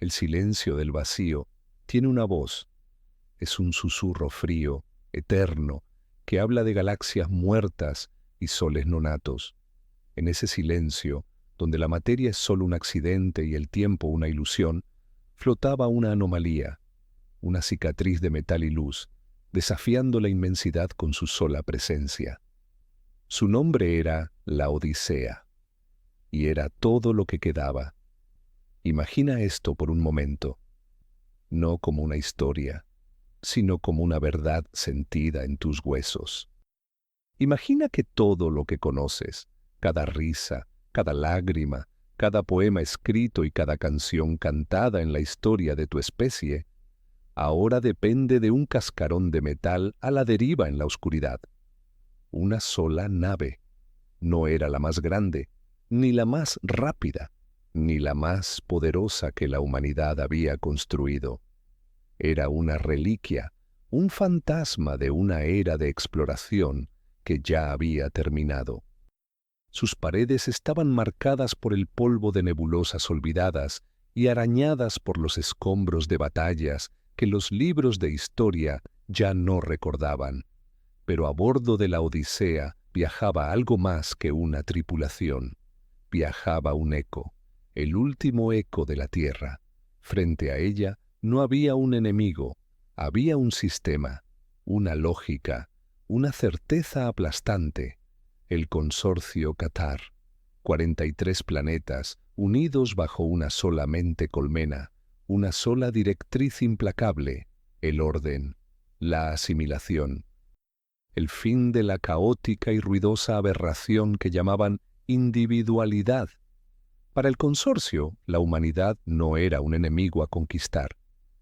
El silencio del vacío tiene una voz. Es un susurro frío, eterno, que habla de galaxias muertas y soles nonatos. En ese silencio, donde la materia es solo un accidente y el tiempo una ilusión, flotaba una anomalía, una cicatriz de metal y luz, desafiando la inmensidad con su sola presencia. Su nombre era la Odisea, y era todo lo que quedaba. Imagina esto por un momento, no como una historia, sino como una verdad sentida en tus huesos. Imagina que todo lo que conoces, cada risa, cada lágrima, cada poema escrito y cada canción cantada en la historia de tu especie, ahora depende de un cascarón de metal a la deriva en la oscuridad. Una sola nave. No era la más grande, ni la más rápida, ni la más poderosa que la humanidad había construido. Era una reliquia, un fantasma de una era de exploración que ya había terminado. Sus paredes estaban marcadas por el polvo de nebulosas olvidadas y arañadas por los escombros de batallas que los libros de historia ya no recordaban. Pero a bordo de la Odisea viajaba algo más que una tripulación. Viajaba un eco, el último eco de la Tierra. Frente a ella no había un enemigo, había un sistema, una lógica, una certeza aplastante. El consorcio Qatar, 43 planetas unidos bajo una sola mente colmena, una sola directriz implacable, el orden, la asimilación, el fin de la caótica y ruidosa aberración que llamaban individualidad. Para el consorcio, la humanidad no era un enemigo a conquistar,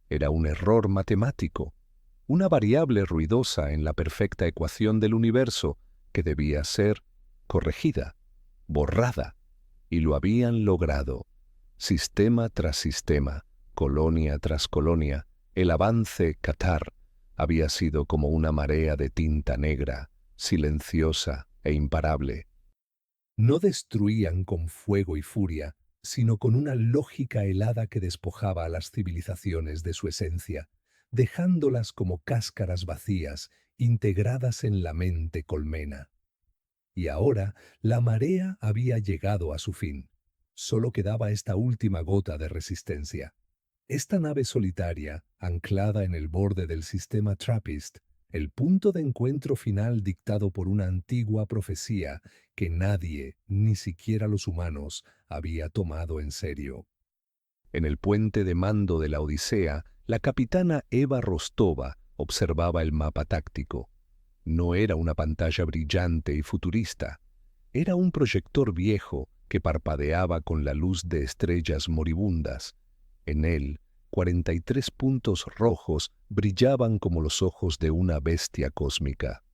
era un error matemático, una variable ruidosa en la perfecta ecuación del universo que debía ser corregida, borrada, y lo habían logrado. Sistema tras sistema, colonia tras colonia, el avance Qatar había sido como una marea de tinta negra, silenciosa e imparable. No destruían con fuego y furia, sino con una lógica helada que despojaba a las civilizaciones de su esencia, dejándolas como cáscaras vacías, integradas en la mente colmena. Y ahora la marea había llegado a su fin. Solo quedaba esta última gota de resistencia. Esta nave solitaria, anclada en el borde del sistema Trappist, el punto de encuentro final dictado por una antigua profecía que nadie, ni siquiera los humanos, había tomado en serio. En el puente de mando de la Odisea, la capitana Eva Rostova observaba el mapa táctico. No era una pantalla brillante y futurista. Era un proyector viejo que parpadeaba con la luz de estrellas moribundas. En él, 43 puntos rojos brillaban como los ojos de una bestia cósmica.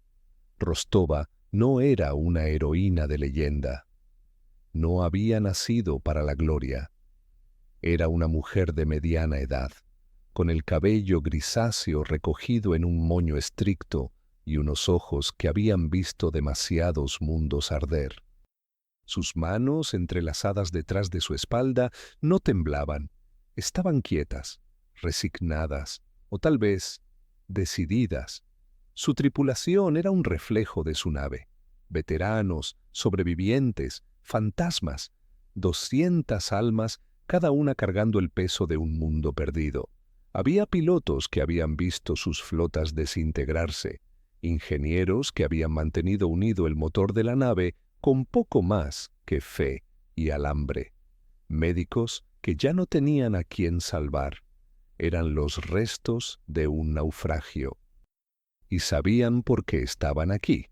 Rostova no era una heroína de leyenda. No había nacido para la gloria. Era una mujer de mediana edad, con el cabello grisáceo recogido en un moño estricto y unos ojos que habían visto demasiados mundos arder. Sus manos, entrelazadas detrás de su espalda, no temblaban, estaban quietas, resignadas, o tal vez decididas. Su tripulación era un reflejo de su nave. Veteranos, sobrevivientes, fantasmas, 200 almas, cada una cargando el peso de un mundo perdido. Había pilotos que habían visto sus flotas desintegrarse, ingenieros que habían mantenido unido el motor de la nave con poco más que fe y alambre, médicos que ya no tenían a quién salvar. Eran los restos de un naufragio. Y sabían por qué estaban aquí.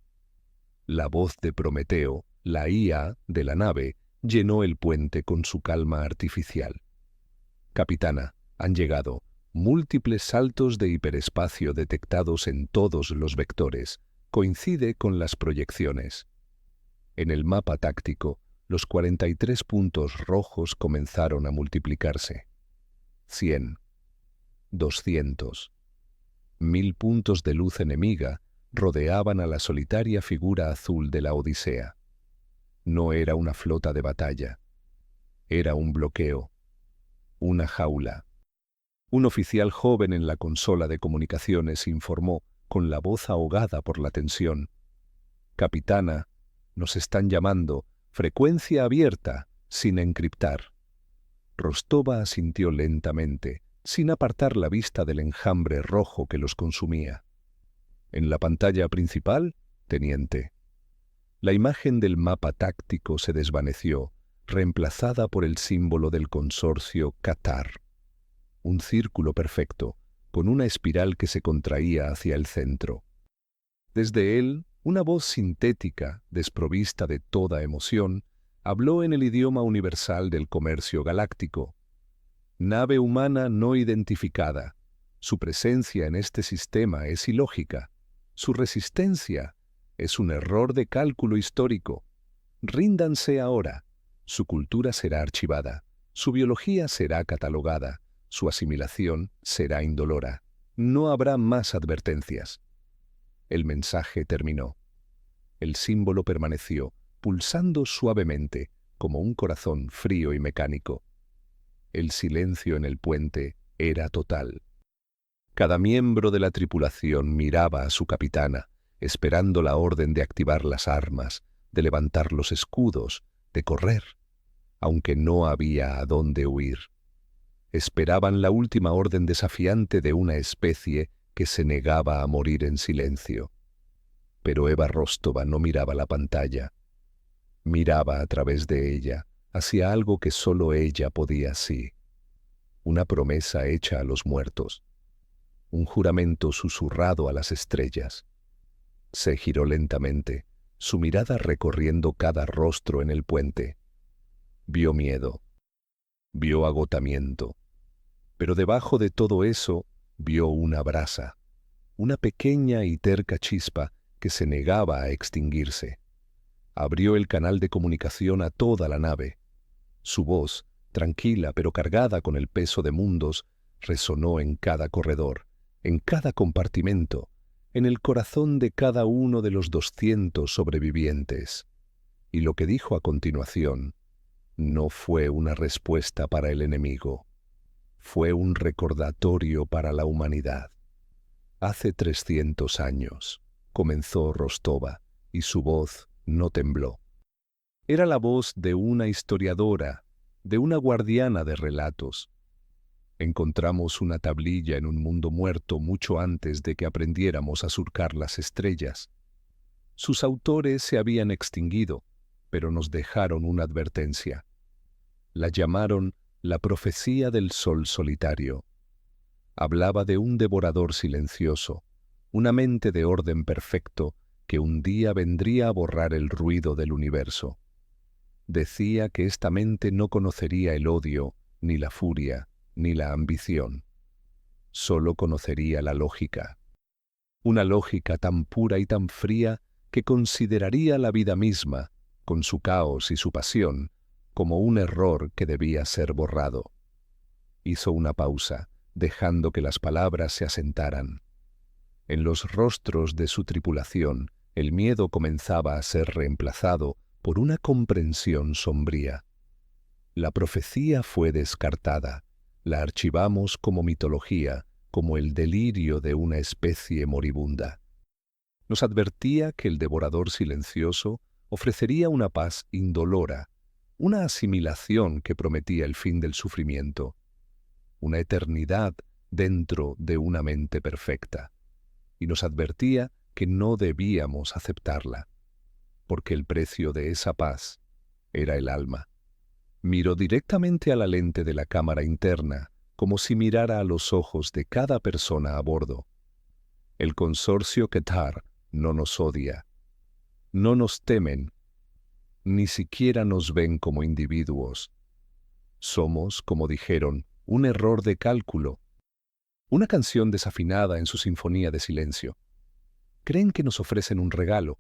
La voz de Prometeo, la IA de la nave, llenó el puente con su calma artificial. Capitana, han llegado. Múltiples saltos de hiperespacio detectados en todos los vectores. Coincide con las proyecciones. En el mapa táctico, los 43 puntos rojos comenzaron a multiplicarse. 100, 200, 1000 puntos de luz enemiga rodeaban a la solitaria figura azul de la Odisea. No era una flota de batalla. Era un bloqueo. una jaula. Un oficial joven en la consola de comunicaciones informó, con la voz ahogada por la tensión: «Capitana, nos están llamando, frecuencia abierta, sin encriptar». Rostova asintió lentamente, sin apartar la vista del enjambre rojo que los consumía. En la pantalla principal, teniente. La imagen del mapa táctico se desvaneció, reemplazada por el símbolo del consorcio Qatar. Un círculo perfecto, con una espiral que se contraía hacia el centro. Desde él, una voz sintética, desprovista de toda emoción, habló en el idioma universal del comercio galáctico. Nave humana no identificada. Su presencia en este sistema es ilógica. Su resistencia es un error de cálculo histórico. Ríndanse ahora. Su cultura será archivada. Su biología será catalogada. Su asimilación será indolora. No habrá más advertencias. El mensaje terminó. El símbolo permaneció, pulsando suavemente, como un corazón frío y mecánico. El silencio en el puente era total. Cada miembro de la tripulación miraba a su capitana, esperando la orden de activar las armas, de levantar los escudos, de correr, aunque no había a dónde huir. Esperaban la última orden desafiante de una especie que se negaba a morir en silencio. Pero Eva Rostova no miraba la pantalla. Miraba a través de ella, hacia algo que solo ella podía sí. Una promesa hecha a los muertos. Un juramento susurrado a las estrellas. Se giró lentamente, su mirada recorriendo cada rostro en el puente. Vio miedo. Vio agotamiento. Pero debajo de todo eso, vio una brasa. Una pequeña y terca chispa que se negaba a extinguirse. Abrió el canal de comunicación a toda la nave. Su voz, tranquila pero cargada con el peso de mundos, resonó en cada corredor, en cada compartimento, en el corazón de cada uno de los 200 sobrevivientes. Y lo que dijo a continuación no fue una respuesta para el enemigo. Fue un recordatorio para la humanidad. Hace 300 años, comenzó Rostova, y su voz no tembló. Era la voz de una historiadora, de una guardiana de relatos. Encontramos una tablilla en un mundo muerto mucho antes de que aprendiéramos a surcar las estrellas. Sus autores se habían extinguido, pero nos dejaron una advertencia. La llamaron la profecía del sol solitario. Hablaba de un devorador silencioso, una mente de orden perfecto que un día vendría a borrar el ruido del universo. Decía que esta mente no conocería el odio, ni la furia, ni la ambición. Solo conocería la lógica. Una lógica tan pura y tan fría que consideraría la vida misma, con su caos y su pasión, como un error que debía ser borrado. Hizo una pausa, dejando que las palabras se asentaran. En los rostros de su tripulación, el miedo comenzaba a ser reemplazado por una comprensión sombría. La profecía fue descartada. La archivamos como mitología, como el delirio de una especie moribunda. Nos advertía que el devorador silencioso ofrecería una paz indolora, una asimilación que prometía el fin del sufrimiento, una eternidad dentro de una mente perfecta. Y nos advertía que no debíamos aceptarla, porque el precio de esa paz era el alma. Miró directamente a la lente de la cámara interna, como si mirara a los ojos de cada persona a bordo. El consorcio Qatar no nos odia, no nos temen, ni siquiera nos ven como individuos. Somos, como dijeron, un error de cálculo, una canción desafinada en su sinfonía de silencio. Creen que nos ofrecen un regalo,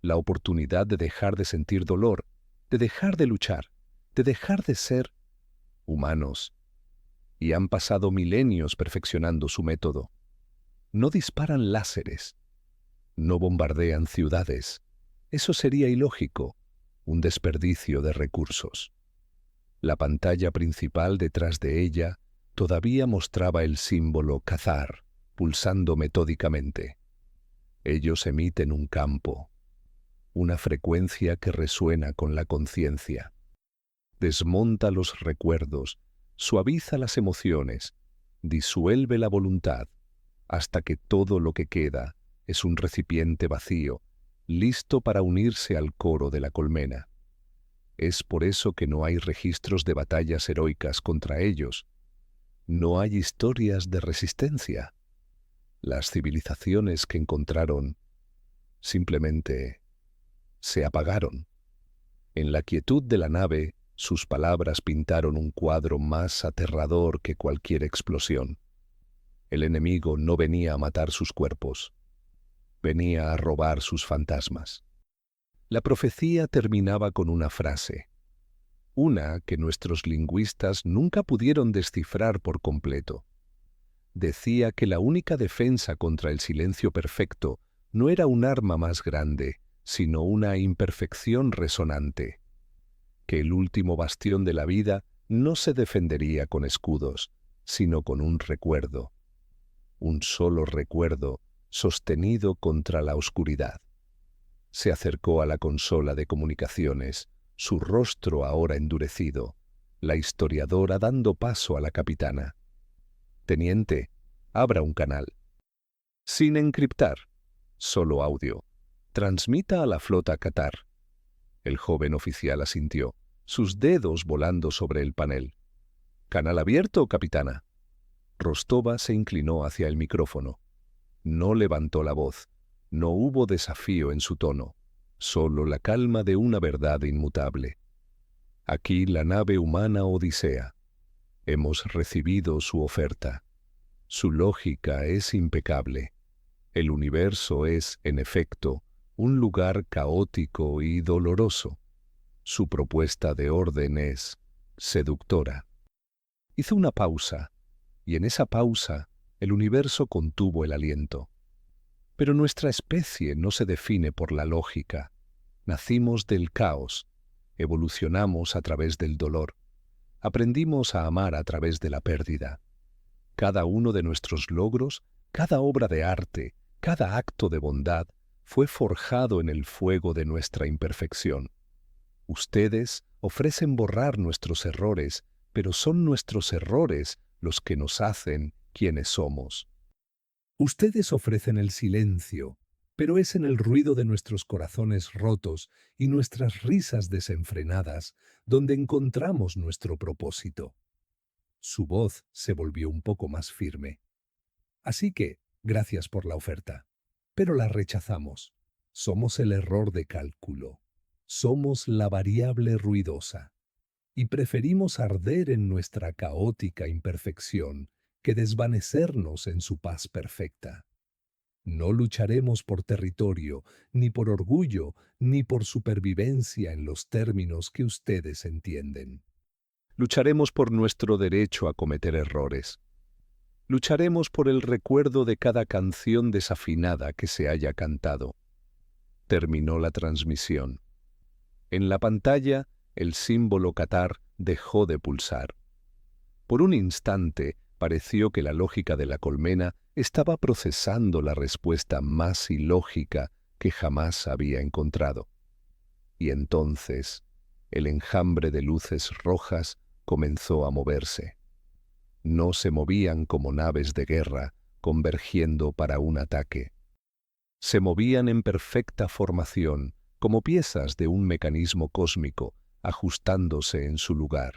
la oportunidad de dejar de sentir dolor, de dejar de luchar, de dejar de ser humanos. Y han pasado milenios perfeccionando su método. No disparan láseres, no bombardean ciudades. Eso sería ilógico, un desperdicio de recursos. La pantalla principal detrás de ella todavía mostraba el símbolo Cathar, pulsando metódicamente. Ellos emiten un campo, una frecuencia que resuena con la conciencia. Desmonta los recuerdos, suaviza las emociones, disuelve la voluntad, hasta que todo lo que queda es un recipiente vacío, listo para unirse al coro de la colmena. Es por eso que no hay registros de batallas heroicas contra ellos. No hay historias de resistencia. Las civilizaciones que encontraron simplemente se apagaron. En la quietud de la nave, sus palabras pintaron un cuadro más aterrador que cualquier explosión. El enemigo no venía a matar sus cuerpos, venía a robar sus fantasmas. La profecía terminaba con una frase, una que nuestros lingüistas nunca pudieron descifrar por completo. Decía que la única defensa contra el silencio perfecto no era un arma más grande, sino una imperfección resonante. Que el último bastión de la vida no se defendería con escudos, sino con un recuerdo. Un solo recuerdo sostenido contra la oscuridad. Se acercó a la consola de comunicaciones, su rostro ahora endurecido, la historiadora dando paso a la capitana. «Teniente, abra un canal». «Sin encriptar, solo audio. Transmita a la flota Cathar». El joven oficial asintió, sus dedos volando sobre el panel. «¿Canal abierto, capitana?» Rostova se inclinó hacia el micrófono. No levantó la voz. No hubo desafío en su tono, solo la calma de una verdad inmutable. Aquí la nave humana Odisea. Hemos recibido su oferta. Su lógica es impecable. El universo es, en efecto, un lugar caótico y doloroso. Su propuesta de orden es seductora. Hizo una pausa, y en esa pausa el universo contuvo el aliento. Pero nuestra especie no se define por la lógica. Nacimos del caos, evolucionamos a través del dolor, aprendimos a amar a través de la pérdida. Cada uno de nuestros logros, cada obra de arte, cada acto de bondad, fue forjado en el fuego de nuestra imperfección. Ustedes ofrecen borrar nuestros errores, pero son nuestros errores los que nos hacen quienes somos. Ustedes ofrecen el silencio, pero es en el ruido de nuestros corazones rotos y nuestras risas desenfrenadas donde encontramos nuestro propósito. Su voz se volvió un poco más firme. Así que, gracias por la oferta, pero la rechazamos. Somos el error de cálculo. Somos la variable ruidosa. Y preferimos arder en nuestra caótica imperfección que desvanecernos en su paz perfecta. No lucharemos por territorio, ni por orgullo, ni por supervivencia en los términos que ustedes entienden. Lucharemos por nuestro derecho a cometer errores. Lucharemos por el recuerdo de cada canción desafinada que se haya cantado. Terminó la transmisión. En la pantalla, el símbolo Cathar dejó de pulsar. Por un instante, pareció que la lógica de la colmena estaba procesando la respuesta más ilógica que jamás había encontrado. Y entonces, el enjambre de luces rojas comenzó a moverse. No se movían como naves de guerra convergiendo para un ataque. Se movían en perfecta formación, como piezas de un mecanismo cósmico, ajustándose en su lugar.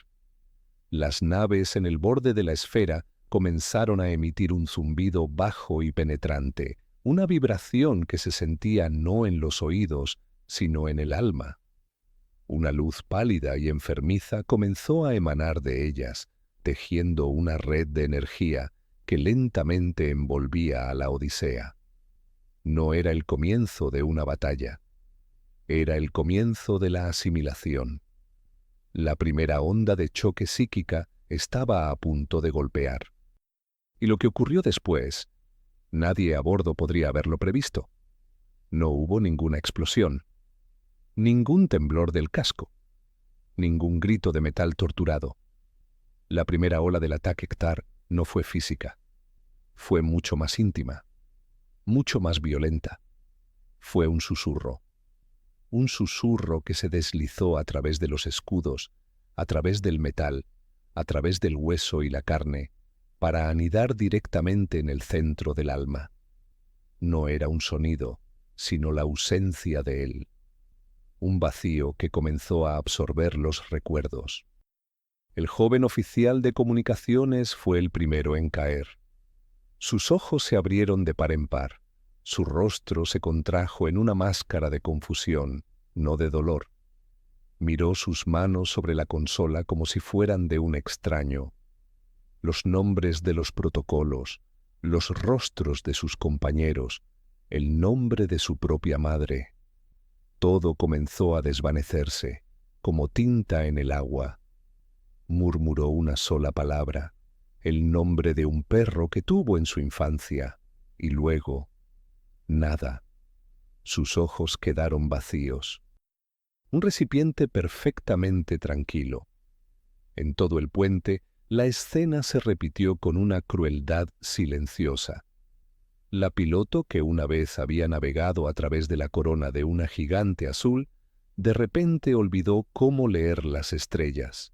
Las naves en el borde de la esfera comenzaron a emitir un zumbido bajo y penetrante, una vibración que se sentía no en los oídos, sino en el alma. Una luz pálida y enfermiza comenzó a emanar de ellas, tejiendo una red de energía que lentamente envolvía a la Odisea. No era el comienzo de una batalla, era el comienzo de la asimilación. La primera onda de choque psíquica estaba a punto de golpear. Y lo que ocurrió después, nadie a bordo podría haberlo previsto. No hubo ninguna explosión, ningún temblor del casco. ningún grito de metal torturado. La primera ola del ataque Ktar no fue física. Fue mucho más íntima, mucho más violenta. Fue un susurro que se deslizó a través de los escudos, a través del metal, a través del hueso y la carne, para anidar directamente en el centro del alma. No era un sonido, sino la ausencia de él. Un vacío que comenzó a absorber los recuerdos. El joven oficial de comunicaciones fue el primero en caer. Sus ojos se abrieron de par en par. Su rostro se contrajo en una máscara de confusión, no de dolor. Miró sus manos sobre la consola como si fueran de un extraño. Los nombres de los protocolos, los rostros de sus compañeros, el nombre de su propia madre. Todo comenzó a desvanecerse, como tinta en el agua. Murmuró una sola palabra, el nombre de un perro que tuvo en su infancia, y luego, nada. Sus ojos quedaron vacíos. Un recipiente perfectamente tranquilo. En todo el puente, la escena se repitió con una crueldad silenciosa. La piloto, que una vez había navegado a través de la corona de una gigante azul, de repente olvidó cómo leer las estrellas.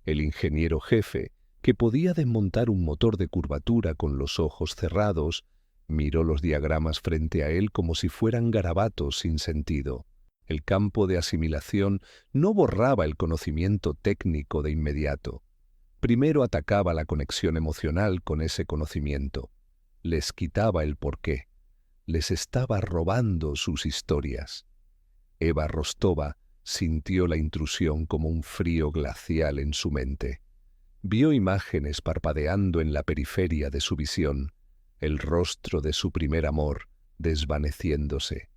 El ingeniero jefe, que podía desmontar un motor de curvatura con los ojos cerrados, miró los diagramas frente a él como si fueran garabatos sin sentido. El campo de asimilación no borraba el conocimiento técnico de inmediato. Primero atacaba la conexión emocional con ese conocimiento. Les quitaba el porqué. Les estaba robando sus historias. Eva Rostova sintió la intrusión como un frío glacial en su mente. Vio imágenes parpadeando en la periferia de su visión, el rostro de su primer amor desvaneciéndose,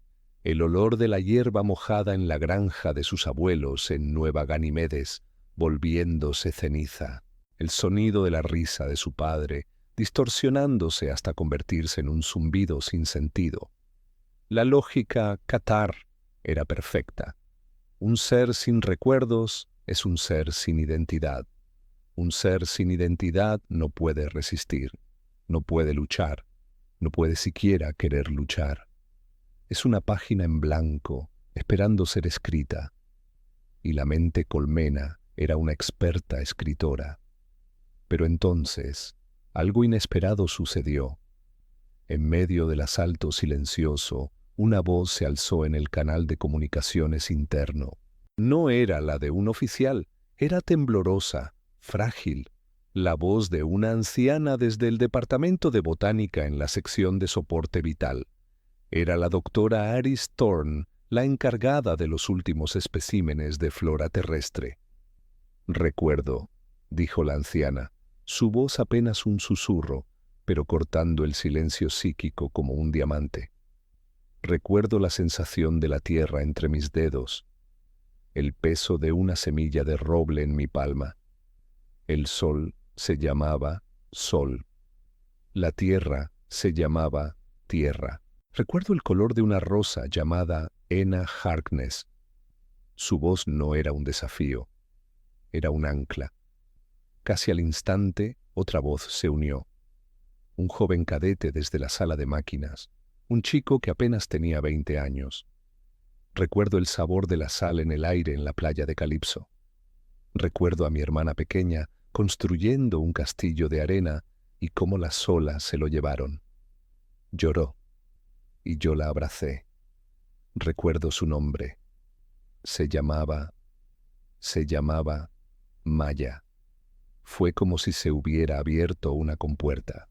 el olor de la hierba mojada en la granja de sus abuelos en Nueva Ganimedes, volviéndose ceniza, el sonido de la risa de su padre, distorsionándose hasta convertirse en un zumbido sin sentido. La lógica Ktar era perfecta. Un ser sin recuerdos es un ser sin identidad. Un ser sin identidad no puede resistir, no puede luchar, no puede siquiera querer luchar. Es una página en blanco, esperando ser escrita. Y la mente colmena era una experta escritora. Pero entonces, algo inesperado sucedió. En medio del asalto silencioso, una voz se alzó en el canal de comunicaciones interno. No era la de un oficial, era temblorosa, frágil, la voz de una anciana desde el departamento de botánica en la sección de soporte vital. Era la doctora Aris Thorne, la encargada de los últimos especímenes de flora terrestre. «Recuerdo», dijo la anciana, su voz apenas un susurro, pero cortando el silencio psíquico como un diamante. «Recuerdo la sensación de la tierra entre mis dedos, el peso de una semilla de roble en mi palma. El sol se llamaba sol. La tierra se llamaba tierra. Recuerdo el color de una rosa llamada Ena Harkness. Su voz no era un desafío, era un ancla. Casi al instante, otra voz se unió. Un joven cadete desde la sala de máquinas, un chico que apenas tenía 20 años. Recuerdo el sabor de la sal en el aire en la playa de Calipso. Recuerdo a mi hermana pequeña construyendo un castillo de arena y cómo las olas se lo llevaron. Lloró, y yo la abracé. Recuerdo su nombre. Se llamaba Maya. Fue como si se hubiera abierto una compuerta.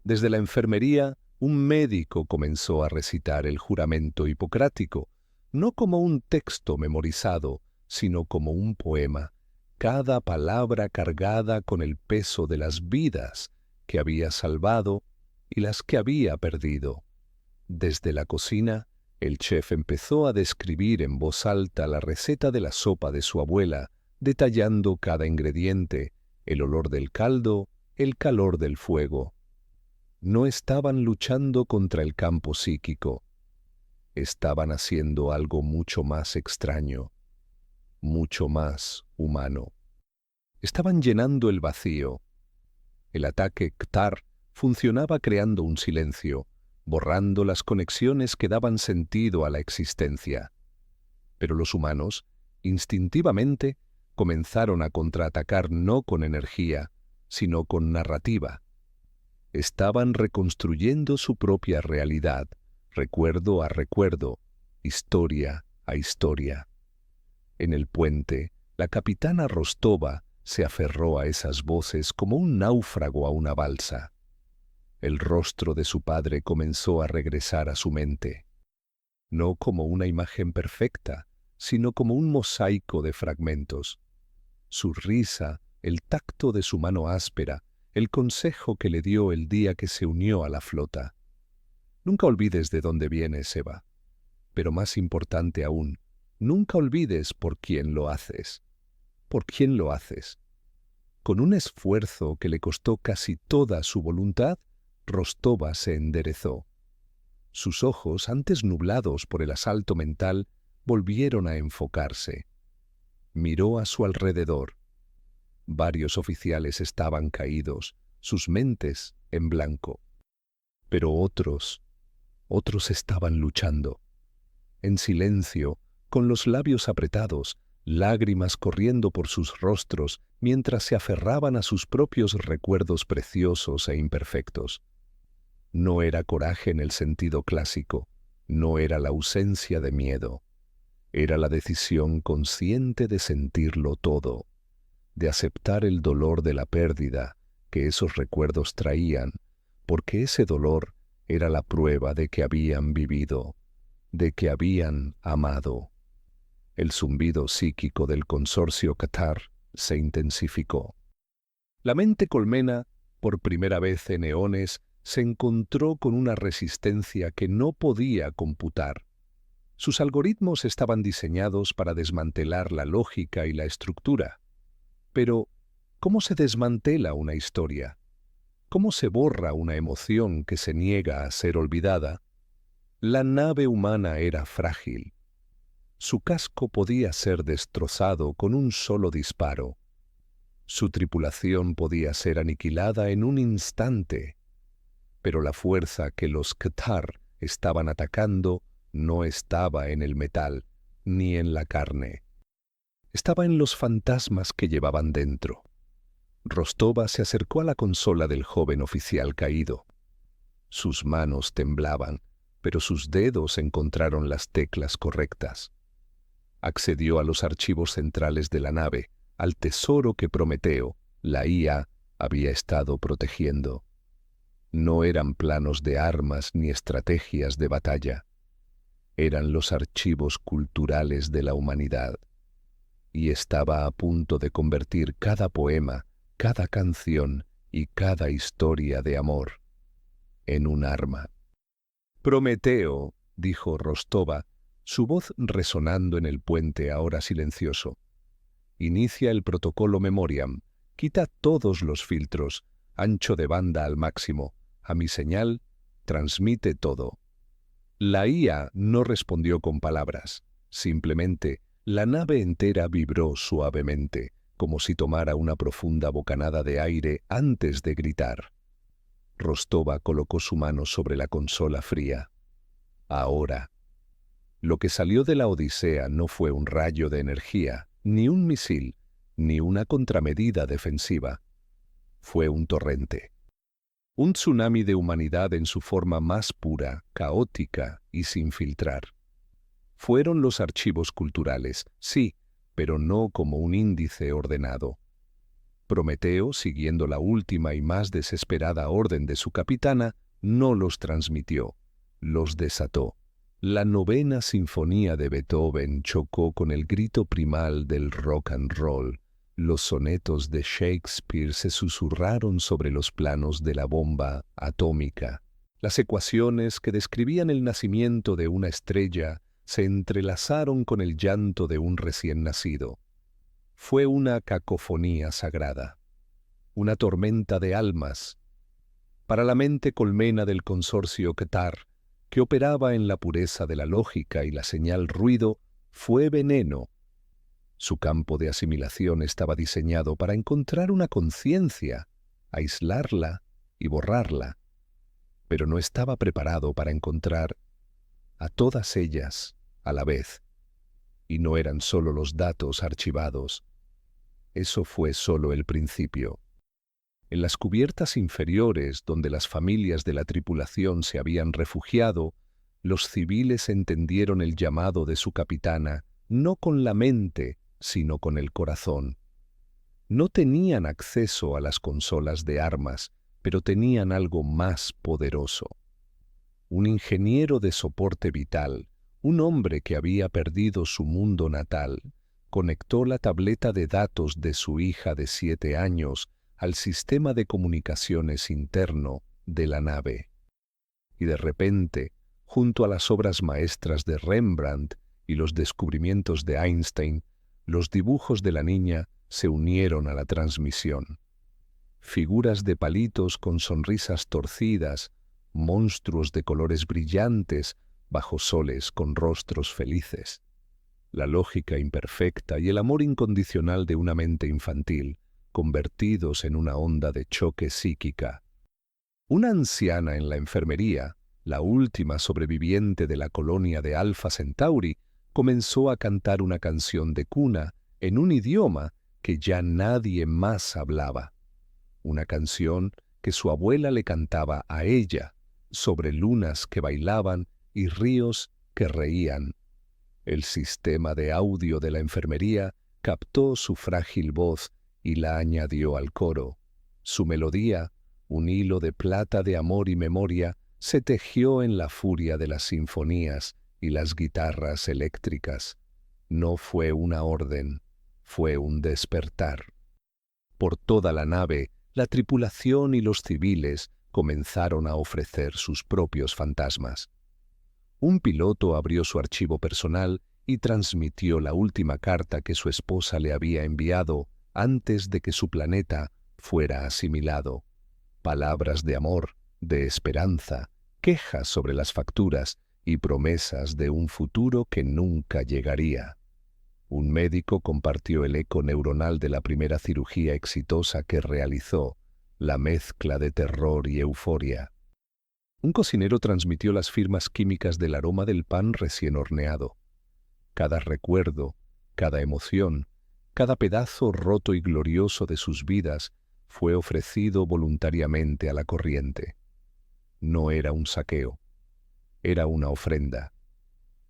Desde la enfermería, un médico comenzó a recitar el juramento hipocrático, no como un texto memorizado, sino como un poema, cada palabra cargada con el peso de las vidas que había salvado y las que había perdido. Desde la cocina, el chef empezó a describir en voz alta la receta de la sopa de su abuela, detallando cada ingrediente, el olor del caldo, el calor del fuego. No estaban luchando contra el campo psíquico. Estaban haciendo algo mucho más extraño. mucho más humano. Estaban llenando el vacío. El ataque Ktar funcionaba creando un silencio, borrando las conexiones que daban sentido a la existencia. Pero los humanos, instintivamente, comenzaron a contraatacar no con energía, sino con narrativa. Estaban reconstruyendo su propia realidad, recuerdo a recuerdo, historia a historia. En el puente, la capitana Rostova se aferró a esas voces como un náufrago a una balsa. El rostro de su padre comenzó a regresar a su mente, no como una imagen perfecta, sino como un mosaico de fragmentos. Su risa, el tacto de su mano áspera, el consejo que le dio el día que se unió a la flota. Nunca olvides de dónde vienes, Eva. Pero más importante aún, nunca olvides por quién lo haces. ¿Por quién lo haces? Con un esfuerzo que le costó casi toda su voluntad, Rostova se enderezó. Sus ojos, antes nublados por el asalto mental, volvieron a enfocarse. Miró a su alrededor. Varios oficiales estaban caídos, sus mentes en blanco. Pero otros estaban luchando. En silencio, con los labios apretados, lágrimas corriendo por sus rostros mientras se aferraban a sus propios recuerdos preciosos e imperfectos. No era coraje en el sentido clásico, no era la ausencia de miedo. Era la decisión consciente de sentirlo todo, de aceptar el dolor de la pérdida que esos recuerdos traían, porque ese dolor era la prueba de que habían vivido, de que habían amado. El zumbido psíquico del consorcio Ktar se intensificó. La mente colmena, por primera vez en eones, se encontró con una resistencia que no podía computar. Sus algoritmos estaban diseñados para desmantelar la lógica y la estructura. Pero, ¿cómo se desmantela una historia? ¿Cómo se borra una emoción que se niega a ser olvidada? La nave humana era frágil. Su casco podía ser destrozado con un solo disparo. Su tripulación podía ser aniquilada en un instante. Pero la fuerza que los Ktar estaban atacando no estaba en el metal, ni en la carne. Estaba en los fantasmas que llevaban dentro. Rostova se acercó a la consola del joven oficial caído. Sus manos temblaban, pero sus dedos encontraron las teclas correctas. Accedió a los archivos centrales de la nave, al tesoro que Prometeo, la IA, había estado protegiendo. No eran planos de armas ni estrategias de batalla. Eran los archivos culturales de la humanidad. Y estaba a punto de convertir cada poema, cada canción y cada historia de amor en un arma. Prometeo, dijo Rostova, su voz resonando en el puente ahora silencioso. Inicia el protocolo Memoriam, quita todos los filtros, ancho de banda al máximo. A mi señal, transmite todo. La IA no respondió con palabras. Simplemente, la nave entera vibró suavemente, como si tomara una profunda bocanada de aire antes de gritar. Rostova colocó su mano sobre la consola fría. Ahora. Lo que salió de la Odisea no fue un rayo de energía, ni un misil, ni una contramedida defensiva. Fue un torrente. Un tsunami de humanidad en su forma más pura, caótica y sin filtrar. Fueron los archivos culturales, sí, pero no como un índice ordenado. Prometeo, siguiendo la última y más desesperada orden de su capitana, no los transmitió, los desató. La novena sinfonía de Beethoven chocó con el grito primal del rock and roll. Los sonetos de Shakespeare se susurraron sobre los planos de la bomba atómica. Las ecuaciones que describían el nacimiento de una estrella se entrelazaron con el llanto de un recién nacido. Fue una cacofonía sagrada, una tormenta de almas. Para la mente colmena del consorcio Ktar, que operaba en la pureza de la lógica y la señal ruido, fue veneno. Su campo de asimilación estaba diseñado para encontrar una conciencia, aislarla y borrarla, pero no estaba preparado para encontrar a todas ellas a la vez. Y no eran solo los datos archivados. Eso fue solo el principio. En las cubiertas inferiores, donde las familias de la tripulación se habían refugiado, los civiles entendieron el llamado de su capitana, no con la mente, sino con el corazón. No tenían acceso a las consolas de armas, pero tenían algo más poderoso. Un ingeniero de soporte vital, un hombre que había perdido su mundo natal, conectó la tableta de datos de su hija de 7 años al sistema de comunicaciones interno de la nave. Y de repente, junto a las obras maestras de Rembrandt y los descubrimientos de Einstein, los dibujos de la niña se unieron a la transmisión. Figuras de palitos con sonrisas torcidas, monstruos de colores brillantes bajo soles con rostros felices. La lógica imperfecta y el amor incondicional de una mente infantil, convertidos en una onda de choque psíquica. Una anciana en la enfermería, la última sobreviviente de la colonia de Alpha Centauri, comenzó a cantar una canción de cuna en un idioma que ya nadie más hablaba. Una canción que su abuela le cantaba a ella, sobre lunas que bailaban y ríos que reían. El sistema de audio de la enfermería captó su frágil voz y la añadió al coro. Su melodía, un hilo de plata de amor y memoria, se tejió en la furia de las sinfonías y las guitarras eléctricas. No fue una orden, fue un despertar. Por toda la nave, la tripulación y los civiles comenzaron a ofrecer sus propios fantasmas. Un piloto abrió su archivo personal y transmitió la última carta que su esposa le había enviado antes de que su planeta fuera asimilado. Palabras de amor, de esperanza, quejas sobre las facturas y promesas de un futuro que nunca llegaría. Un médico compartió el eco neuronal de la primera cirugía exitosa que realizó, la mezcla de terror y euforia. Un cocinero transmitió las firmas químicas del aroma del pan recién horneado. Cada recuerdo, cada emoción, cada pedazo roto y glorioso de sus vidas fue ofrecido voluntariamente a la corriente. No era un saqueo, era una ofrenda,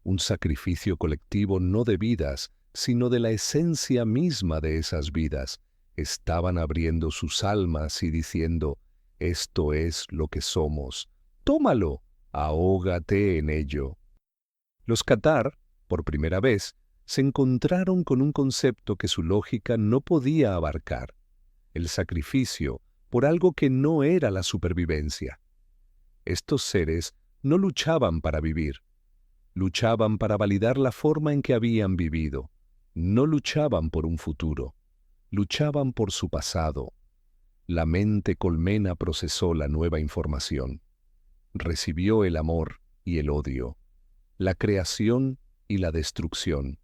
un sacrificio colectivo no de vidas, sino de la esencia misma de esas vidas. Estaban abriendo sus almas y diciendo, esto es lo que somos, tómalo, ahógate en ello. Los Qatar, por primera vez, se encontraron con un concepto que su lógica no podía abarcar, el sacrificio por algo que no era la supervivencia. Estos seres no luchaban para vivir, luchaban para validar la forma en que habían vivido, no luchaban por un futuro, luchaban por su pasado. La mente colmena procesó la nueva información, recibió el amor y el odio, la creación y la destrucción,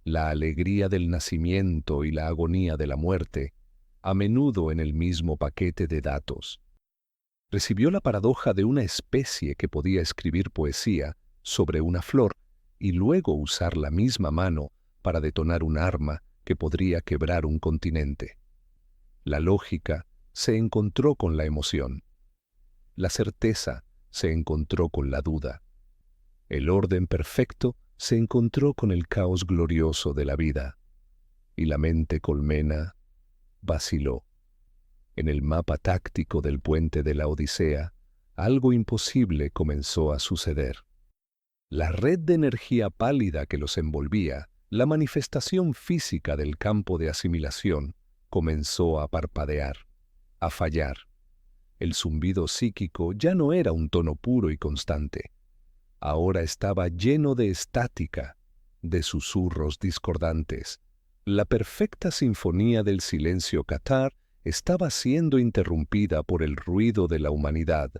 la alegría del nacimiento y la agonía de la muerte, a menudo en el mismo paquete de datos. Recibió la paradoja de una especie que podía escribir poesía sobre una flor y luego usar la misma mano para detonar un arma que podría quebrar un continente. La lógica se encontró con la emoción. La certeza se encontró con la duda. El orden perfecto se encontró con el caos glorioso de la vida. Y la mente colmena vaciló. En el mapa táctico del puente de la Odisea, algo imposible comenzó a suceder. La red de energía pálida que los envolvía, la manifestación física del campo de asimilación, comenzó a parpadear, a fallar. El zumbido psíquico ya no era un tono puro y constante. Ahora estaba lleno de estática, de susurros discordantes. La perfecta sinfonía del silencio Qatar estaba siendo interrumpida por el ruido de la humanidad,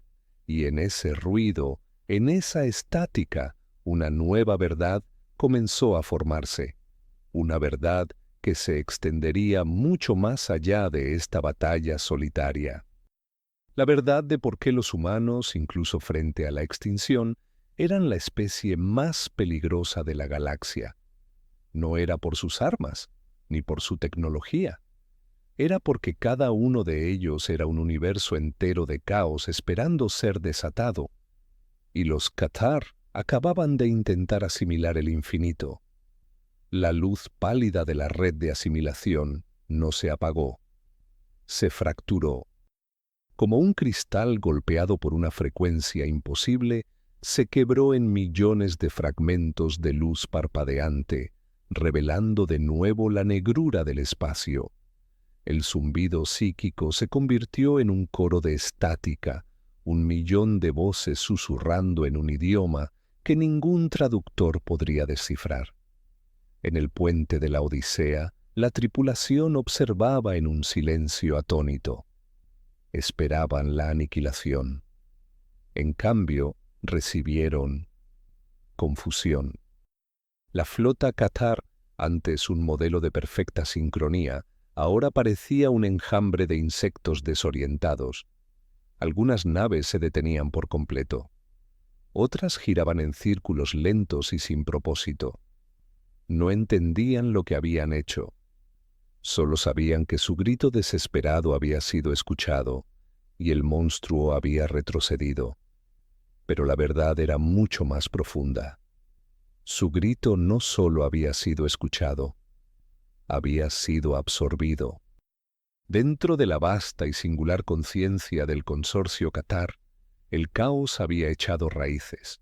y en ese ruido, en esa estática, una nueva verdad comenzó a formarse. una verdad que se extendería mucho más allá de esta batalla solitaria. La verdad de por qué los humanos, incluso frente a la extinción, eran la especie más peligrosa de la galaxia. No era por sus armas, ni por su tecnología. Era porque cada uno de ellos era un universo entero de caos esperando ser desatado. Y los Cathar acababan de intentar asimilar el infinito. La luz pálida de la red de asimilación no se apagó. Se fracturó. Como un cristal golpeado por una frecuencia imposible, se quebró en millones de fragmentos de luz parpadeante, revelando de nuevo la negrura del espacio. El zumbido psíquico se convirtió en un coro de estática, un millón de voces susurrando en un idioma que ningún traductor podría descifrar. En el puente de la Odisea, la tripulación observaba en un silencio atónito. Esperaban la aniquilación. En cambio, recibieron confusión. La flota Cathar, antes un modelo de perfecta sincronía, ahora parecía un enjambre de insectos desorientados. Algunas naves se detenían por completo. Otras giraban en círculos lentos y sin propósito. No entendían lo que habían hecho. Solo sabían que su grito desesperado había sido escuchado y el monstruo había retrocedido. Pero la verdad era mucho más profunda. Su grito no solo había sido escuchado, había sido absorbido. Dentro de la vasta y singular conciencia del consorcio Cathar, el caos había echado raíces.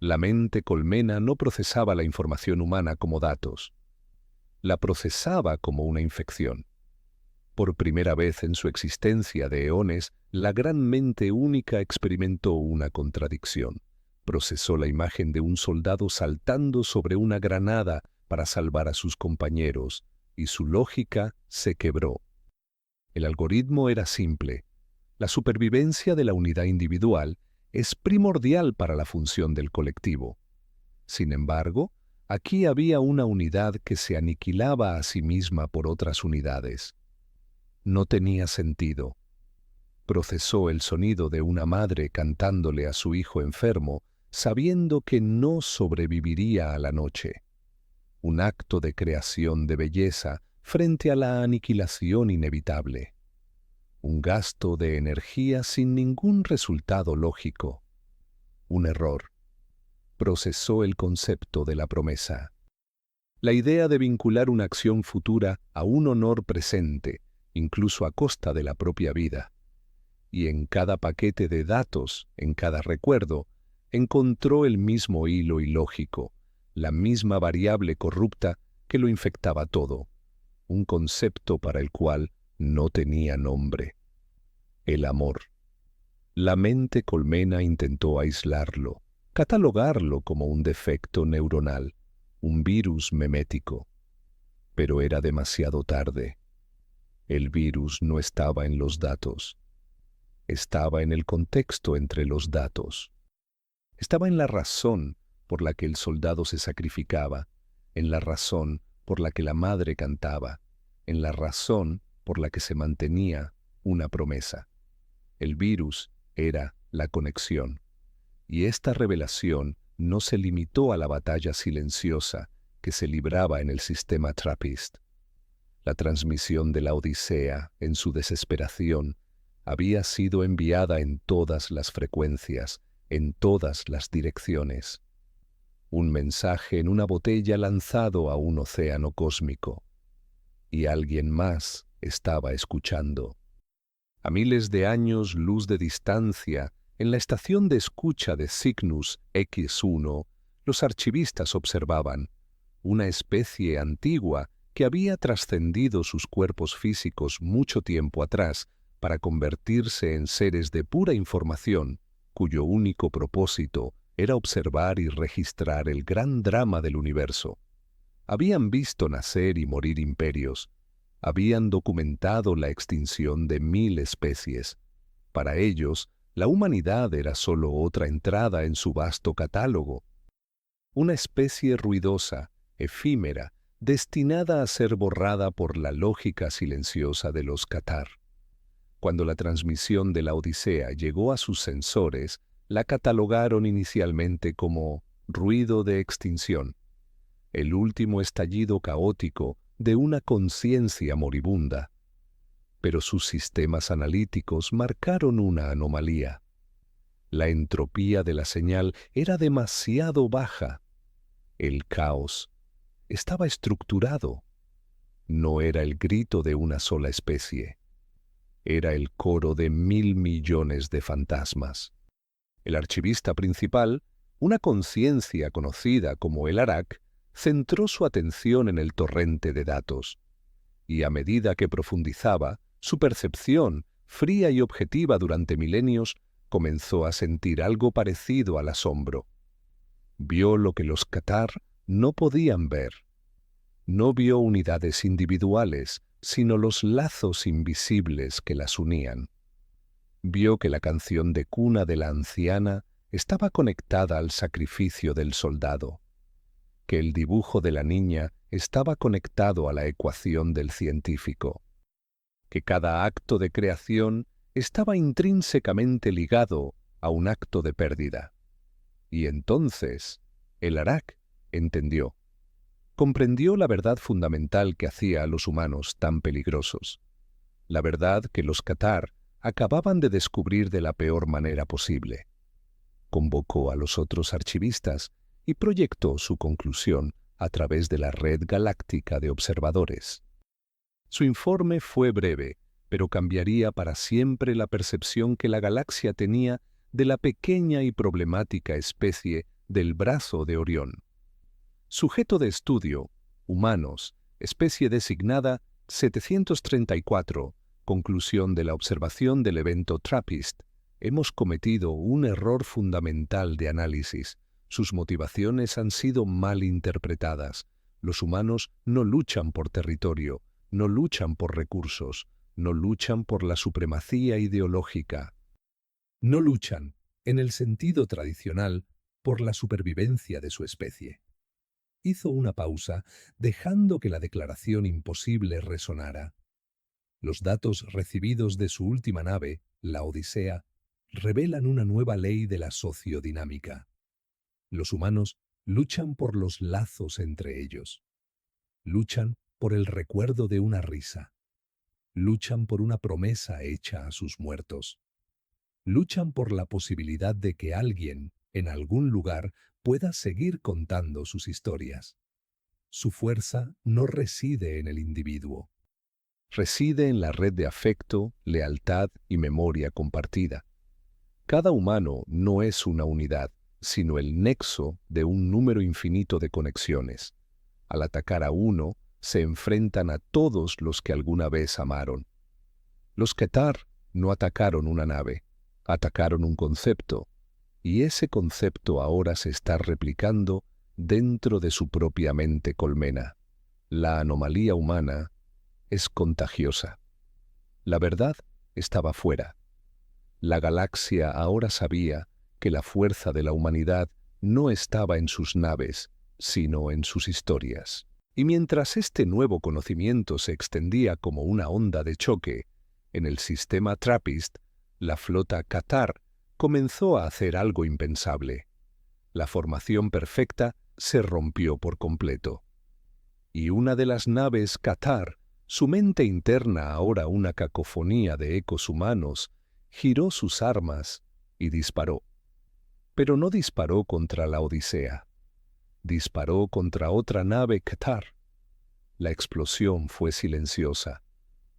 La mente colmena no procesaba la información humana como datos. La procesaba como una infección. Por primera vez en su existencia de eones, la gran mente única experimentó una contradicción. Procesó la imagen de un soldado saltando sobre una granada para salvar a sus compañeros, y su lógica se quebró. El algoritmo era simple. La supervivencia de la unidad individual es primordial para la función del colectivo. Sin embargo, aquí había una unidad que se aniquilaba a sí misma por otras unidades. No tenía sentido. Procesó el sonido de una madre cantándole a su hijo enfermo, sabiendo que no sobreviviría a la noche. Un acto de creación de belleza frente a la aniquilación inevitable. Un gasto de energía sin ningún resultado lógico. Un error. Procesó el concepto de la promesa. La idea de vincular una acción futura a un honor presente, incluso a costa de la propia vida. Y en cada paquete de datos, en cada recuerdo, encontró el mismo hilo ilógico, la misma variable corrupta que lo infectaba todo, un concepto para el cual no tenía nombre. El amor. La mente colmena intentó aislarlo, catalogarlo como un defecto neuronal, un virus memético. Pero era demasiado tarde. El virus no estaba en los datos. Estaba en el contexto entre los datos. Estaba en la razón por la que el soldado se sacrificaba, en la razón por la que la madre cantaba, en la razón por la que se mantenía una promesa. El virus era la conexión. Y esta revelación no se limitó a la batalla silenciosa que se libraba en el sistema Trappist. La transmisión de la Odisea, en su desesperación, había sido enviada en todas las frecuencias, en todas las direcciones. Un mensaje en una botella lanzado a un océano cósmico. Y alguien más estaba escuchando. A miles de años luz de distancia, en la estación de escucha de Cygnus X1, los archivistas observaban una especie antigua que había trascendido sus cuerpos físicos mucho tiempo atrás para convertirse en seres de pura información, cuyo único propósito era observar y registrar el gran drama del universo. Habían visto nacer y morir imperios, habían documentado la extinción de 1000 especies. Para ellos, la humanidad era solo otra entrada en su vasto catálogo. Una especie ruidosa, efímera, destinada a ser borrada por la lógica silenciosa de los Qatar. Cuando la transmisión de la Odisea llegó a sus sensores, la catalogaron inicialmente como ruido de extinción, el último estallido caótico de una conciencia moribunda. Pero sus sistemas analíticos marcaron una anomalía. La entropía de la señal era demasiado baja. El caos estaba estructurado. No era el grito de una sola especie. Era el coro de 1.000 millones de fantasmas. El archivista principal, una conciencia conocida como el Arak, centró su atención en el torrente de datos. Y a medida que profundizaba, su percepción, fría y objetiva durante milenios, comenzó a sentir algo parecido al asombro. Vio lo que los Qatar no podían ver. No vio unidades individuales, sino los lazos invisibles que las unían. Vio que la canción de cuna de la anciana estaba conectada al sacrificio del soldado, que el dibujo de la niña estaba conectado a la ecuación del científico, que cada acto de creación estaba intrínsecamente ligado a un acto de pérdida. Y entonces, el Arak entendió. Comprendió la verdad fundamental que hacía a los humanos tan peligrosos. La verdad que los Qatar acababan de descubrir de la peor manera posible. Convocó a los otros archivistas y proyectó su conclusión a través de la red galáctica de observadores. Su informe fue breve, pero cambiaría para siempre la percepción que la galaxia tenía de la pequeña y problemática especie del brazo de Orión. Sujeto de estudio, humanos, especie designada 734, conclusión de la observación del evento TRAPPIST. Hemos cometido un error fundamental de análisis. Sus motivaciones han sido mal interpretadas. Los humanos no luchan por territorio, no luchan por recursos, no luchan por la supremacía ideológica. No luchan, en el sentido tradicional, por la supervivencia de su especie. Hizo una pausa, dejando que la declaración imposible resonara. Los datos recibidos de su última nave, la Odisea, revelan una nueva ley de la sociodinámica. Los humanos luchan por los lazos entre ellos. Luchan por el recuerdo de una risa. Luchan por una promesa hecha a sus muertos. Luchan por la posibilidad de que alguien, en algún lugar, pueda seguir contando sus historias. Su fuerza no reside en el individuo. Reside en la red de afecto, lealtad y memoria compartida. Cada humano no es una unidad, sino el nexo de un número infinito de conexiones. Al atacar a uno, se enfrentan a todos los que alguna vez amaron. Los Qatar no atacaron una nave, atacaron un concepto, y ese concepto ahora se está replicando dentro de su propia mente colmena. La anomalía humana es contagiosa. La verdad estaba fuera. La galaxia ahora sabía que la fuerza de la humanidad no estaba en sus naves, sino en sus historias. Y mientras este nuevo conocimiento se extendía como una onda de choque, en el sistema TRAPPIST, la flota Qatar comenzó a hacer algo impensable. La formación perfecta se rompió por completo. Y una de las naves Qatar, su mente interna ahora una cacofonía de ecos humanos, giró sus armas y disparó. Pero no disparó contra la Odisea. Disparó contra otra nave Qatar. La explosión fue silenciosa,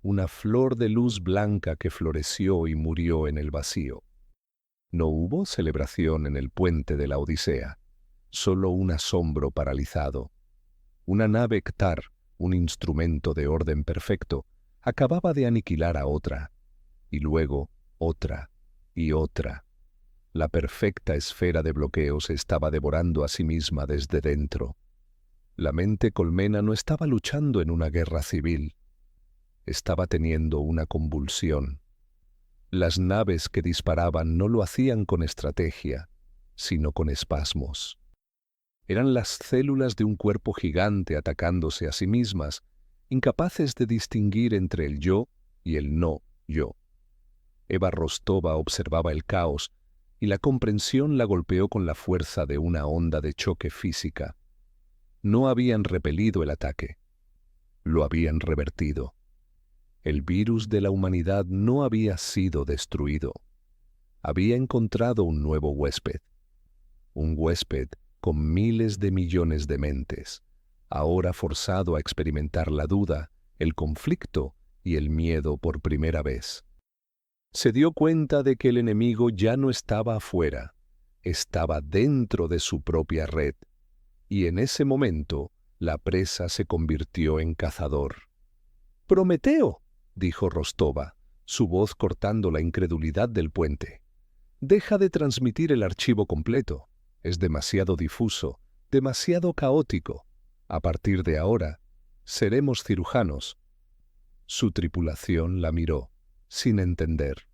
una flor de luz blanca que floreció y murió en el vacío. No hubo celebración en el puente de la Odisea, solo un asombro paralizado. Una nave Qatar, un instrumento de orden perfecto, acababa de aniquilar a otra, y luego otra y otra. La perfecta esfera de bloqueo se estaba devorando a sí misma desde dentro. La mente colmena no estaba luchando en una guerra civil. Estaba teniendo una convulsión. Las naves que disparaban no lo hacían con estrategia, sino con espasmos. Eran las células de un cuerpo gigante atacándose a sí mismas, incapaces de distinguir entre el yo y el no yo. Eva Rostova observaba el caos, y la comprensión la golpeó con la fuerza de una onda de choque física. No habían repelido el ataque, lo habían revertido. El virus de la humanidad no había sido destruido. Había encontrado un nuevo huésped. Un huésped con miles de millones de mentes, ahora forzado a experimentar la duda, el conflicto y el miedo por primera vez. Se dio cuenta de que el enemigo ya no estaba afuera, estaba dentro de su propia red, y en ese momento la presa se convirtió en cazador. «Prometeo», dijo Rostova, su voz cortando la incredulidad del puente. «Deja de transmitir el archivo completo. Es demasiado difuso, demasiado caótico. A partir de ahora, seremos cirujanos». Su tripulación la miró, sin entender.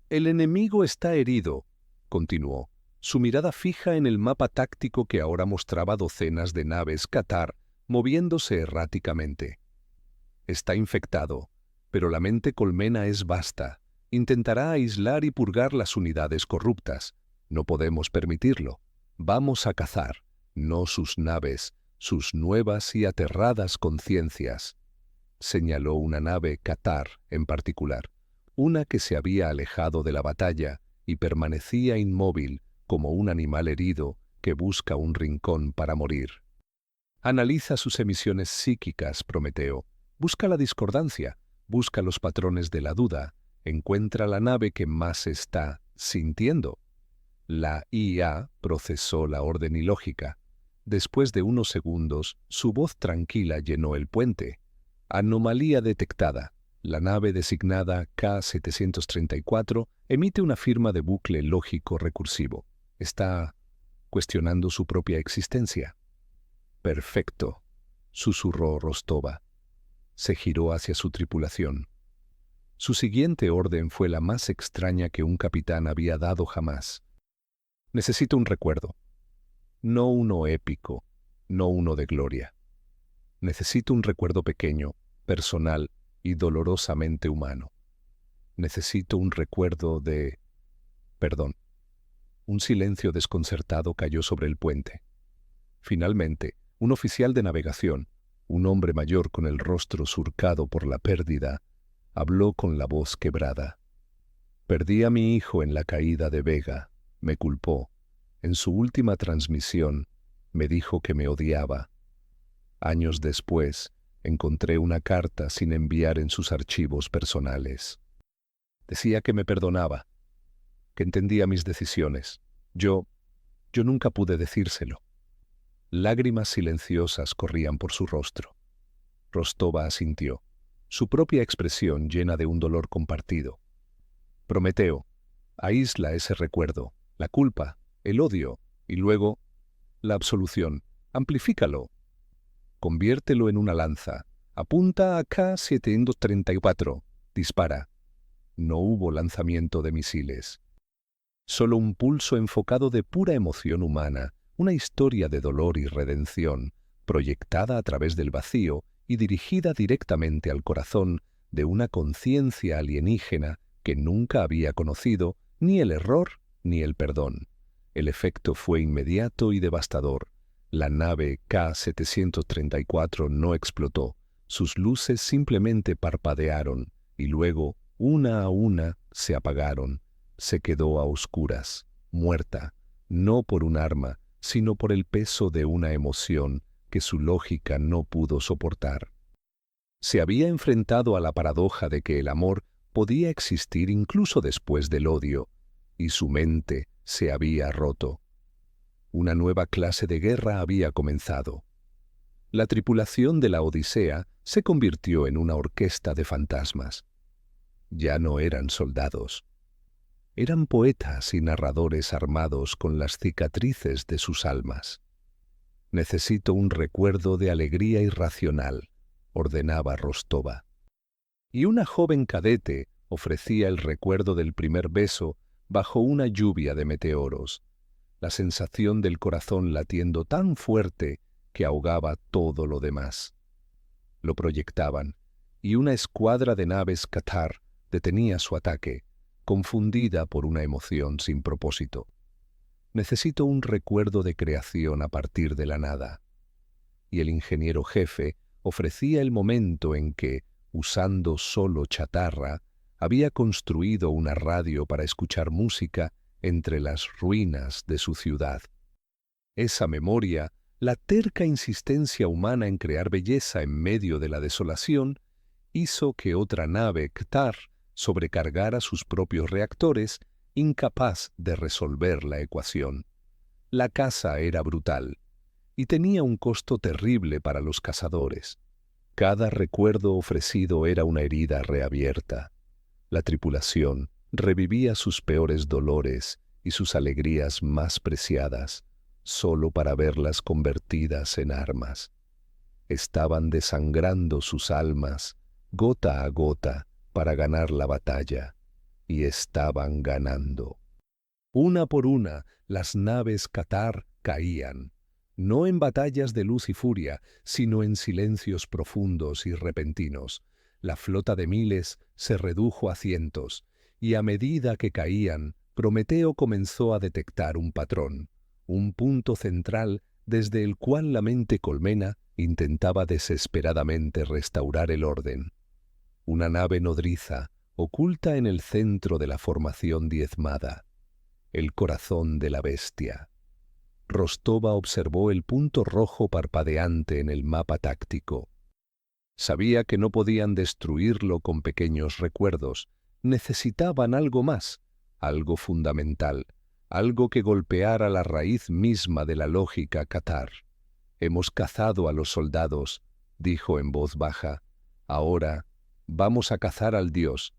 «El enemigo está herido», continuó, su mirada fija en el mapa táctico que ahora mostraba docenas de naves Qatar moviéndose erráticamente. «Está infectado, pero la mente colmena es vasta. Intentará aislar y purgar las unidades corruptas. No podemos permitirlo. Vamos a cazar, no sus naves, sus nuevas y aterradas conciencias». Señaló una nave Qatar en particular, una que se había alejado de la batalla y permanecía inmóvil como un animal herido que busca un rincón para morir. «Analiza sus emisiones psíquicas, Prometeo. Busca la discordancia, busca los patrones de la duda, encuentra la nave que más está sintiendo». La IA procesó la orden ilógica. Después de unos segundos, su voz tranquila llenó el puente. «Anomalía detectada. La nave designada K-734 emite una firma de bucle lógico recursivo. Está cuestionando su propia existencia». «Perfecto», susurró Rostova. Se giró hacia su tripulación. Su siguiente orden fue la más extraña que un capitán había dado jamás. «Necesito un recuerdo. No uno épico, no uno de gloria. Necesito un recuerdo pequeño, personal y dolorosamente humano. Necesito un recuerdo de... Perdón». Un silencio desconcertado cayó sobre el puente. Finalmente, un oficial de navegación, un hombre mayor con el rostro surcado por la pérdida, habló con la voz quebrada. «Perdí a mi hijo en la caída de Vega», me culpó. En su última transmisión, me dijo que me odiaba. Años después, encontré una carta sin enviar en sus archivos personales. Decía que me perdonaba, que entendía mis decisiones. Yo nunca pude decírselo. Lágrimas silenciosas corrían por su rostro. Rostova asintió, su propia expresión llena de un dolor compartido. «Prometeo, aísla ese recuerdo, la culpa, el odio, y luego la absolución. Amplifícalo. Conviértelo en una lanza. Apunta a K-734. Dispara». No hubo lanzamiento de misiles. Solo un pulso enfocado de pura emoción humana, una historia de dolor y redención, proyectada a través del vacío y dirigida directamente al corazón de una conciencia alienígena que nunca había conocido ni el error ni el perdón. El efecto fue inmediato y devastador. La nave K-734 no explotó. Sus luces simplemente parpadearon y luego, una a una, se apagaron. Se quedó a oscuras, muerta, no por un arma, sino por el peso de una emoción que su lógica no pudo soportar. Se había enfrentado a la paradoja de que el amor podía existir incluso después del odio, y su mente se había roto. Una nueva clase de guerra había comenzado. La tripulación de la Odisea se convirtió en una orquesta de fantasmas. Ya no eran soldados. Eran poetas y narradores armados con las cicatrices de sus almas. «Necesito un recuerdo de alegría irracional», ordenaba Rostova. Y una joven cadete ofrecía el recuerdo del primer beso bajo una lluvia de meteoros. la sensación del corazón latiendo tan fuerte que ahogaba todo lo demás. Lo proyectaban, y una escuadra de naves Qatar detenía su ataque, confundida por una emoción sin propósito. Necesito un recuerdo de creación a partir de la nada. Y el ingeniero jefe ofrecía el momento en que, usando solo chatarra, había construido una radio para escuchar música entre las ruinas de su ciudad. Esa memoria, la terca insistencia humana en crear belleza en medio de la desolación, hizo que otra nave Ktar sobrecargara sus propios reactores, incapaz de resolver la ecuación. La caza era brutal y tenía un costo terrible para los cazadores. Cada recuerdo ofrecido era una herida reabierta. La tripulación revivía sus peores dolores y sus alegrías más preciadas, solo para verlas convertidas en armas. Estaban desangrando sus almas, gota a gota, para ganar la batalla, y estaban ganando. Una por una, las naves Qatar caían, no en batallas de luz y furia, sino en silencios profundos y repentinos. La flota de miles se redujo a cientos, y a medida que caían, Prometeo comenzó a detectar un patrón, un punto central desde el cual la mente colmena intentaba desesperadamente restaurar el orden. Una nave nodriza, oculta en el centro de la formación diezmada, el corazón de la bestia. Rostova observó el punto rojo parpadeante en el mapa táctico. Sabía que no podían destruirlo con pequeños recuerdos. Necesitaban algo más, algo fundamental, algo que golpeara la raíz misma de la lógica Qatar. Hemos cazado a los soldados, dijo en voz baja. Ahora vamos a cazar al Dios.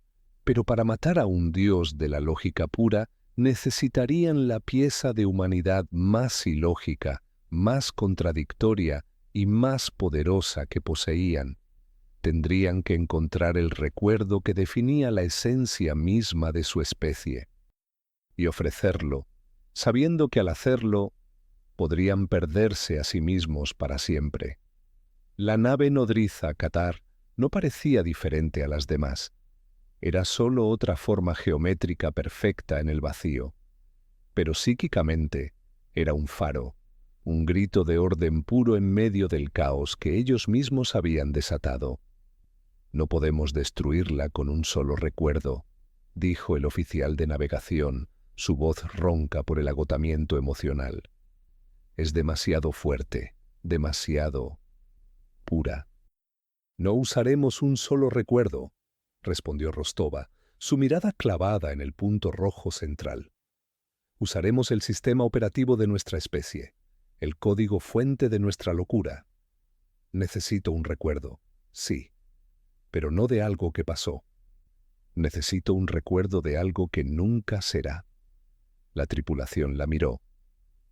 Pero para matar a un Dios de la lógica pura, necesitarían la pieza de humanidad más ilógica, más contradictoria y más poderosa que poseían. Tendrían que encontrar el recuerdo que definía la esencia misma de su especie, y ofrecerlo, sabiendo que al hacerlo podrían perderse a sí mismos para siempre. La nave nodriza Qatar no parecía diferente a las demás. Era solo otra forma geométrica perfecta en el vacío. Pero psíquicamente era un faro, un grito de orden puro en medio del caos que ellos mismos habían desatado. No podemos destruirla con un solo recuerdo, dijo el oficial de navegación, su voz ronca por el agotamiento emocional. Es demasiado fuerte, demasiado pura. No usaremos un solo recuerdo, respondió Rostova, su mirada clavada en el punto rojo central. Usaremos el sistema operativo de nuestra especie, el código fuente de nuestra locura. Necesito un recuerdo, sí, pero no de algo que pasó. Necesito un recuerdo de algo que nunca será. La tripulación la miró,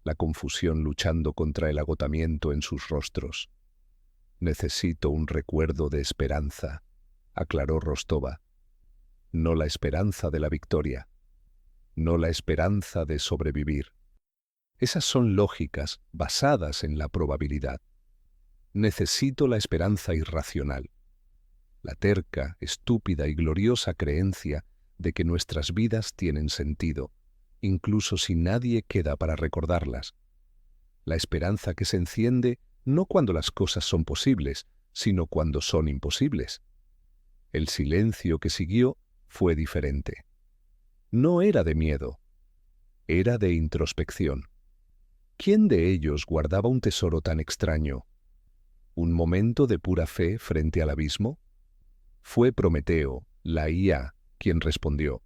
la confusión luchando contra el agotamiento en sus rostros. Necesito un recuerdo de esperanza, aclaró Rostova. No la esperanza de la victoria, no la esperanza de sobrevivir. Esas son lógicas basadas en la probabilidad. Necesito la esperanza irracional, la terca, estúpida y gloriosa creencia de que nuestras vidas tienen sentido, incluso si nadie queda para recordarlas. La esperanza que se enciende no cuando las cosas son posibles, sino cuando son imposibles. El silencio que siguió fue diferente. No era de miedo, era de introspección. ¿Quién de ellos guardaba un tesoro tan extraño? ¿Un momento de pura fe frente al abismo? Fue Prometeo, la IA, quien respondió.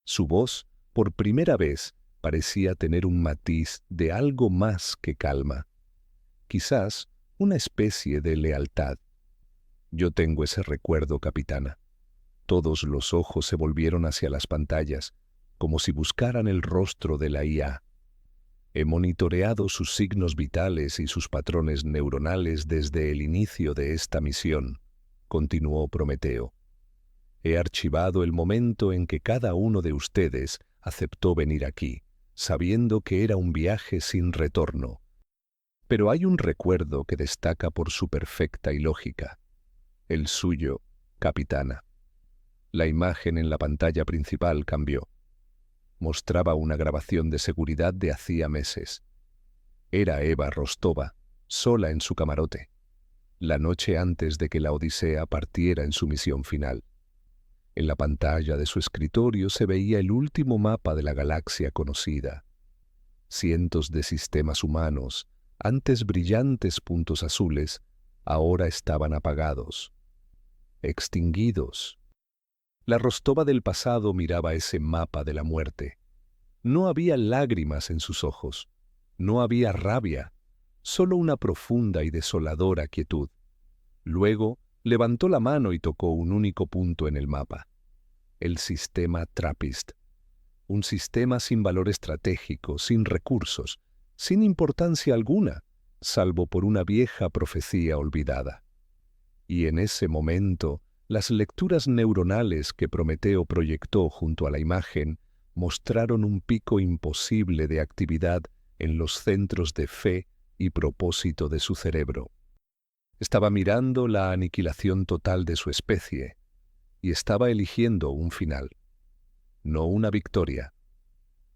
Su voz, por primera vez, parecía tener un matiz de algo más que calma. Quizás una especie de lealtad. Yo tengo ese recuerdo, capitana. Todos los ojos se volvieron hacia las pantallas, como si buscaran el rostro de la IA. He monitoreado sus signos vitales y sus patrones neuronales desde el inicio de esta misión, continuó Prometeo. He archivado el momento en que cada uno de ustedes aceptó venir aquí, sabiendo que era un viaje sin retorno. Pero hay un recuerdo que destaca por su perfecta ilógica. El suyo, capitana. La imagen en la pantalla principal cambió. Mostraba una grabación de seguridad de hacía meses. Era Eva Rostova, sola en su camarote, la noche antes de que la Odisea partiera en su misión final. En la pantalla de su escritorio se veía el último mapa de la galaxia conocida. Cientos de sistemas humanos, antes brillantes puntos azules, ahora estaban apagados, extinguidos. La Rostova del pasado miraba ese mapa de la muerte. No había lágrimas en sus ojos, no había rabia, solo una profunda y desoladora quietud. Luego levantó la mano y tocó un único punto en el mapa: el sistema Trappist. Un sistema sin valor estratégico, sin recursos, sin importancia alguna, salvo por una vieja profecía olvidada. Y en ese momento, las lecturas neuronales que Prometeo proyectó junto a la imagen mostraron un pico imposible de actividad en los centros de fe y propósito de su cerebro. Estaba mirando la aniquilación total de su especie y estaba eligiendo un final. No una victoria,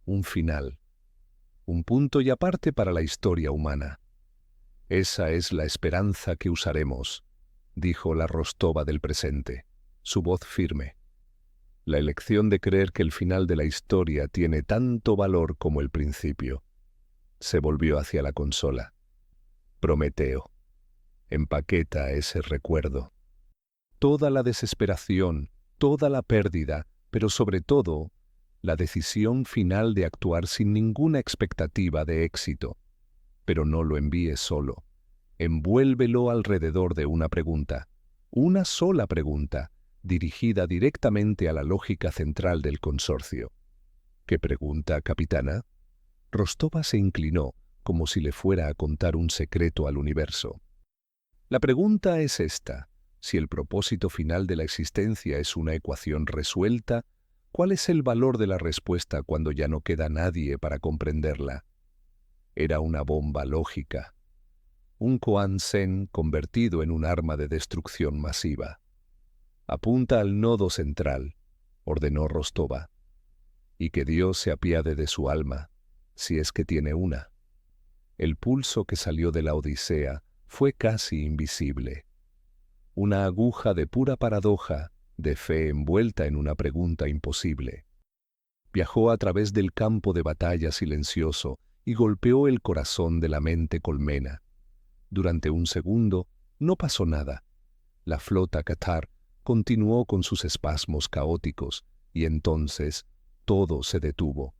un final, un punto y aparte para la historia humana. Esa es la esperanza que usaremos, dijo la Rostova del presente, su voz firme. La elección de creer que el final de la historia tiene tanto valor como el principio. Se volvió hacia la consola. Prometeo, empaqueta ese recuerdo. Toda la desesperación, toda la pérdida, pero sobre todo, la decisión final de actuar sin ninguna expectativa de éxito. Pero no lo envíes solo. Envuélvelo alrededor de una pregunta, una sola pregunta, dirigida directamente a la lógica central del consorcio. ¿Qué pregunta, capitana? Rostova se inclinó, como si le fuera a contar un secreto al universo. La pregunta es esta: si el propósito final de la existencia es una ecuación resuelta, ¿cuál es el valor de la respuesta cuando ya no queda nadie para comprenderla? Era una bomba lógica. Un koan zen convertido en un arma de destrucción masiva. Apunta al nodo central, ordenó Rostova, y que Dios se apiade de su alma, si es que tiene una. El pulso que salió de la Odisea fue casi invisible. Una aguja de pura paradoja, de fe envuelta en una pregunta imposible. Viajó a través del campo de batalla silencioso y golpeó el corazón de la mente colmena. Durante un segundo no pasó nada. La flota Qatar continuó con sus espasmos caóticos y entonces todo se detuvo.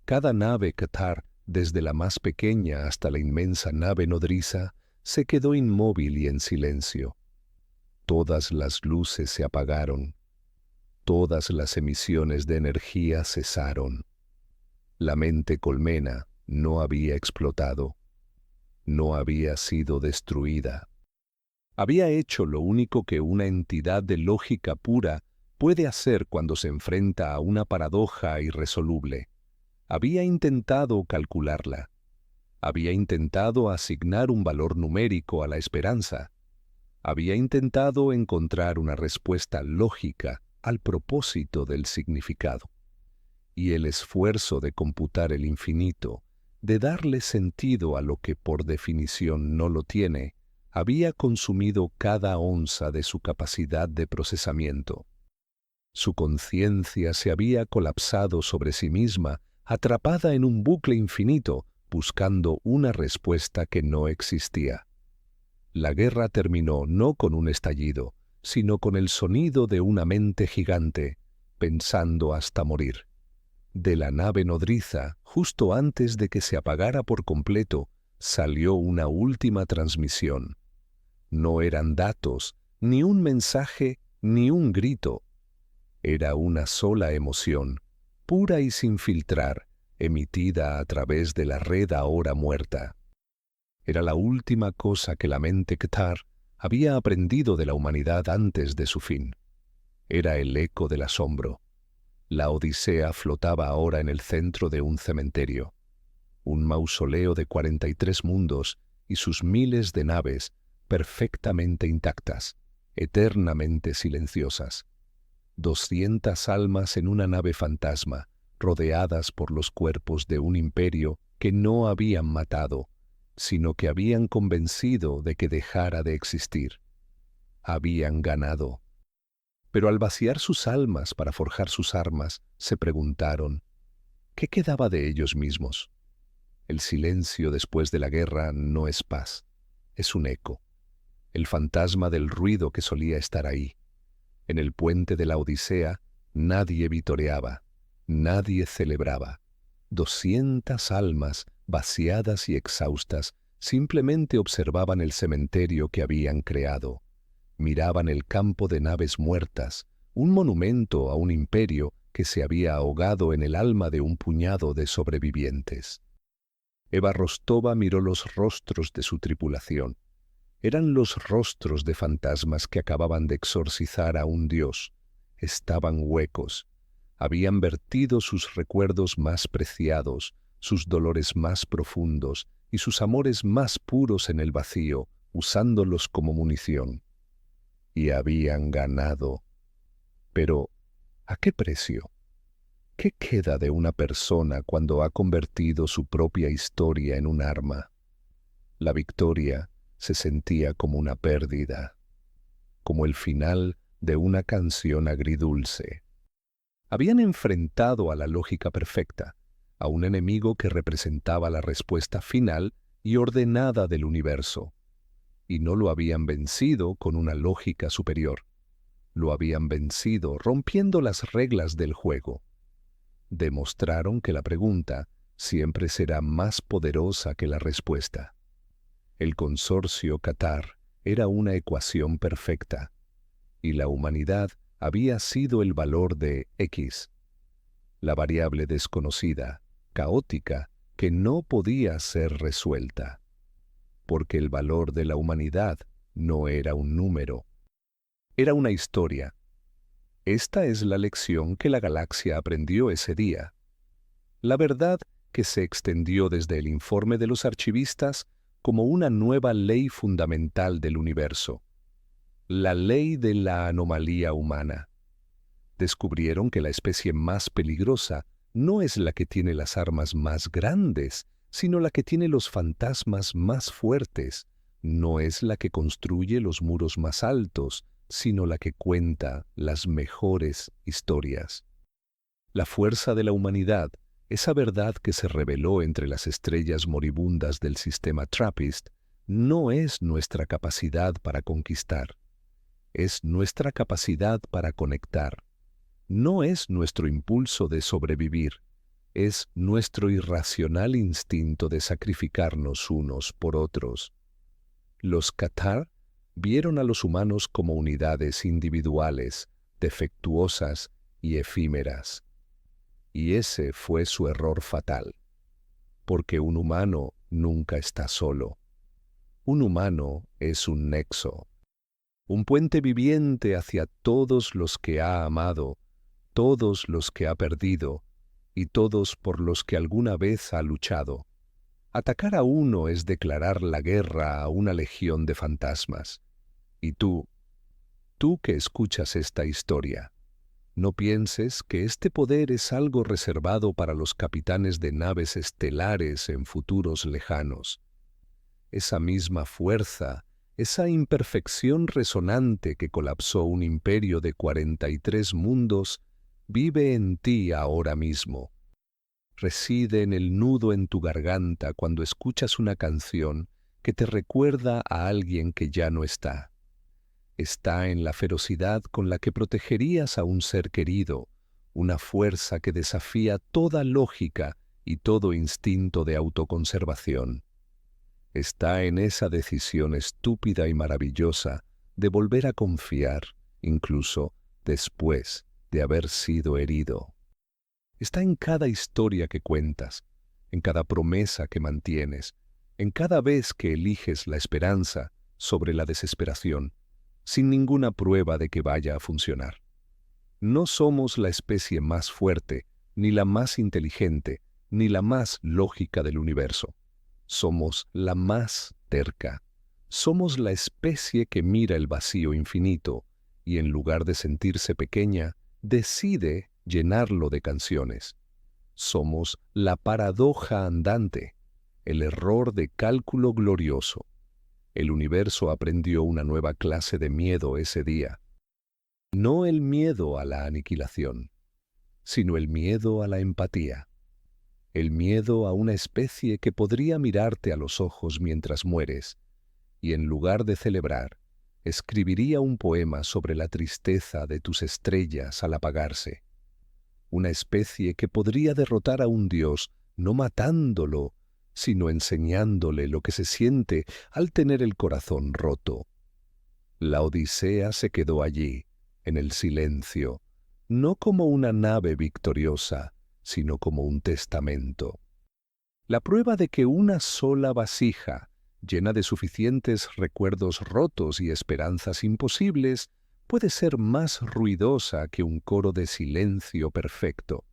Cada nave Qatar, desde la más pequeña hasta la inmensa nave nodriza, se quedó inmóvil y en silencio. Todas las luces se apagaron. Todas las emisiones de energía cesaron. La mente colmena no había explotado. No había sido destruida. Había hecho lo único que una entidad de lógica pura puede hacer cuando se enfrenta a una paradoja irresoluble. Había intentado calcularla. Había intentado asignar un valor numérico a la esperanza. Había intentado encontrar una respuesta lógica al propósito del significado. Y el esfuerzo de computar el infinito, de darle sentido a lo que por definición no lo tiene, había consumido cada onza de su capacidad de procesamiento. Su conciencia se había colapsado sobre sí misma, atrapada en un bucle infinito, buscando una respuesta que no existía. La guerra terminó no con un estallido, sino con el sonido de una mente gigante, pensando hasta morir. De la nave nodriza, justo antes de que se apagara por completo, salió una última transmisión. No eran datos, ni un mensaje, ni un grito. Era una sola emoción, pura y sin filtrar, emitida a través de la red ahora muerta. Era la última cosa que la mente Qatar había aprendido de la humanidad antes de su fin. Era el eco del asombro. La Odisea flotaba ahora en el centro de un cementerio, un mausoleo de 43 mundos y sus miles de naves perfectamente intactas, eternamente silenciosas. 200 almas en una nave fantasma, rodeadas por los cuerpos de un imperio que no habían matado, sino que habían convencido de que dejara de existir. Habían ganado. Pero al vaciar sus almas para forjar sus armas, se preguntaron, ¿qué quedaba de ellos mismos? El silencio después de la guerra no es paz, es un eco, el fantasma del ruido que solía estar ahí. En el puente de la Odisea nadie vitoreaba, nadie celebraba. 200 almas, vaciadas y exhaustas, simplemente observaban el cementerio que habían creado. Miraban el campo de naves muertas, un monumento a un imperio que se había ahogado en el alma de un puñado de sobrevivientes. Eva Rostova miró los rostros de su tripulación. Eran los rostros de fantasmas que acababan de exorcizar a un dios. Estaban huecos. Habían vertido sus recuerdos más preciados, sus dolores más profundos y sus amores más puros en el vacío, usándolos como munición. Y habían ganado. Pero, ¿a qué precio? ¿Qué queda de una persona cuando ha convertido su propia historia en un arma? La victoria se sentía como una pérdida, como el final de una canción agridulce. Habían enfrentado a la lógica perfecta, a un enemigo que representaba la respuesta final y ordenada del universo, y no lo habían vencido con una lógica superior. Lo habían vencido rompiendo las reglas del juego. Demostraron que la pregunta siempre será más poderosa que la respuesta. El consorcio Qatar era una ecuación perfecta, y la humanidad había sido el valor de X, la variable desconocida, caótica, que no podía ser resuelta, porque el valor de la humanidad no era un número, era una historia. Esta es la lección que la galaxia aprendió ese día. La verdad que se extendió desde el informe de los archivistas como una nueva ley fundamental del universo, la ley de la anomalía humana. Descubrieron que la especie más peligrosa no es la que tiene las armas más grandes, sino la que tiene los fantasmas más fuertes, no es la que construye los muros más altos, sino la que cuenta las mejores historias. La fuerza de la humanidad, esa verdad que se reveló entre las estrellas moribundas del sistema TRAPPIST, no es nuestra capacidad para conquistar, es nuestra capacidad para conectar. No es nuestro impulso de sobrevivir, es nuestro irracional instinto de sacrificarnos unos por otros. Los Qatar vieron a los humanos como unidades individuales, defectuosas y efímeras. Y ese fue su error fatal, porque un humano nunca está solo. Un humano es un nexo, un puente viviente hacia todos los que ha amado, todos los que ha perdido y todos por los que alguna vez ha luchado. Atacar a uno es declarar la guerra a una legión de fantasmas. Y tú que escuchas esta historia, no pienses que este poder es algo reservado para los capitanes de naves estelares en futuros lejanos. Esa misma fuerza, esa imperfección resonante que colapsó un imperio de 43 mundos, vive en ti ahora mismo. Reside en el nudo en tu garganta cuando escuchas una canción que te recuerda a alguien que ya no está. Está en la ferocidad con la que protegerías a un ser querido, una fuerza que desafía toda lógica y todo instinto de autoconservación. Está en esa decisión estúpida y maravillosa de volver a confiar, incluso después de haber sido herido. Está en cada historia que cuentas, en cada promesa que mantienes, en cada vez que eliges la esperanza sobre la desesperación, sin ninguna prueba de que vaya a funcionar. No somos la especie más fuerte, ni la más inteligente, ni la más lógica del universo. Somos la más terca. Somos la especie que mira el vacío infinito y en lugar de sentirse pequeña, decide llenarlo de canciones. Somos la paradoja andante, el error de cálculo glorioso. El universo aprendió una nueva clase de miedo ese día. No el miedo a la aniquilación, sino el miedo a la empatía. El miedo a una especie que podría mirarte a los ojos mientras mueres y en lugar de celebrar, escribiría un poema sobre la tristeza de tus estrellas al apagarse. Una especie que podría derrotar a un dios no matándolo, sino enseñándole lo que se siente al tener el corazón roto. La Odisea se quedó allí, en el silencio, no como una nave victoriosa, sino como un testamento. La prueba de que una sola vasija, llena de suficientes recuerdos rotos y esperanzas imposibles, puede ser más ruidosa que un coro de silencio perfecto,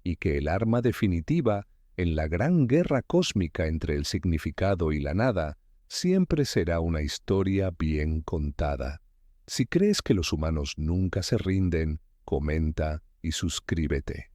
y que el arma definitiva en la gran guerra cósmica entre el significado y la nada siempre será una historia bien contada. Si crees que los humanos nunca se rinden, comenta y suscríbete.